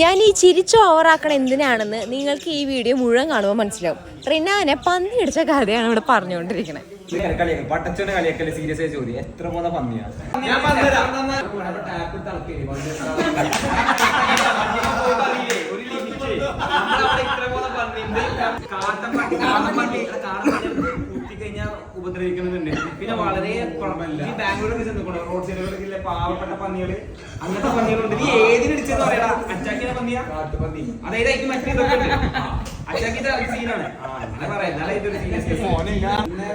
ഞാൻ ഈ ചിരിച്ച് ഓവറാക്കണ എന്തിനാണെന്ന് നിങ്ങൾക്ക് ഈ വീഡിയോ മുഴുവൻ കാണുമ്പോൾ മനസ്സിലാവും. റിനാനെ പന്നി അടിച്ച കഥയാണ് ഇവിടെ പറഞ്ഞുകൊണ്ടിരിക്കുന്നത്. പട്ടച്ചോടെ കളിയാക്കല്ലേ സീരിയസ് ആയി ചോദ്യം എത്ര പോന്ന പന്നിയാ ഉപദ്രവിക്കുന്നുണ്ട്. പിന്നെ വളരെ ഈ ബാംഗ്ലൂരൊക്കെ ചെന്നിട്ടുണ്ട് റോഡ് സൈഡുകളിലെ പാവപ്പെട്ട പന്നികള്, അങ്ങനത്തെ പന്നികളുണ്ട്. നീ ഏതിനടിച്ചെന്ന് പറയടാ? അച്ചാക്കിനെ പന്നിയാ കാട്ടുപന്നി, അതായത് മറ്റേ ഇതൊക്കെ അച്ചാക്കിന്റെ സീനാണ്. അങ്ങനെ പറയാം. എന്നാലും ഇതൊരു സീരിയസ്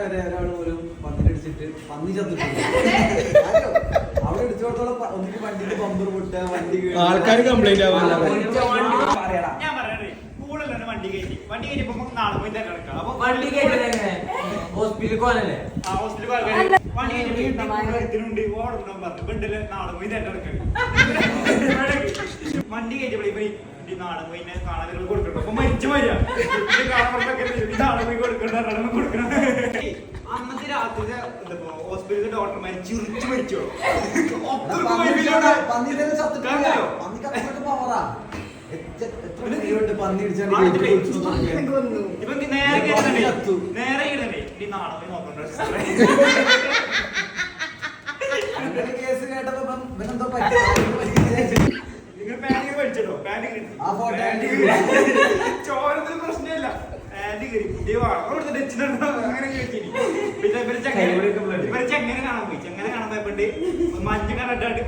വരെ ഒരാൾ ഒരു പന്നിനടിച്ചിട്ട് പന്നി ചത്തിട്ടുണ്ട്. അവിടെ ഇടിച്ചോടത്തോളം ഒന്നിക്ക് വണ്ടിക്ക് ബമ്പർ പൊട്ടുക, വണ്ടി ആൾക്കാർ കംപ്ലൈന്റ് ആവാൻ ഞാൻ പറയണേ കൂടുതൽ വണ്ടി കഴിഞ്ഞിപ്പോ നാളെ പോയി തന്നെ കിടക്കാം. അപ്പൊ വണ്ടി കേട്ടില്ലേ ഹോസ്പിറ്റലിൽ പോകാനല്ലേ? ആ ഹോസ്പിറ്റലിൽ വണ്ടി കഴിഞ്ഞിട്ടുണ്ട് ഓടണം പറഞ്ഞു ബണ്ടില് നാളെ പോയി തന്നെ കിടക്കാം. വണ്ടി കഴിഞ്ഞപ്പോ ഈ നാളെ പോയി കാണാൻ കൊടുക്കണം. അപ്പൊ മരിച്ചു വരിക നാളെ പോയി കൊടുക്കണം കൊടുക്കണം. അന്നത്തെ രാത്രി ഹോസ്പിറ്റലിലെ ഡോക്ടർ മരിച്ചു മരിച്ചോ പന്നി തന്നെ ചത്തിട്ടില്ല. പന്നി കത്തിട്ട് പോവാ പന്നി ഇപ്പൊ നേരെ ഈ നാളെ പോയി നോക്കണ്ട. കേസ് കേട്ടപ്പോ എന്തോ നിങ്ങൾ പാനിങ് പഠിച്ചോ? പാനിങ് ചോരത്തിന് പ്രശ്നമില്ല. പാന്റ് കയറി പുതിയ വളർന്നു വെച്ചിട്ടുണ്ടോ അങ്ങനെ ചോദിച്ചിനി. പിന്നെ ഇവര് ചെങ്ങനെ കാണാൻ പോയി. ചെങ്ങനെ കാണാൻ പോയപ്പോണ്ട് മഞ്ഞ കണ്ടിട്ട്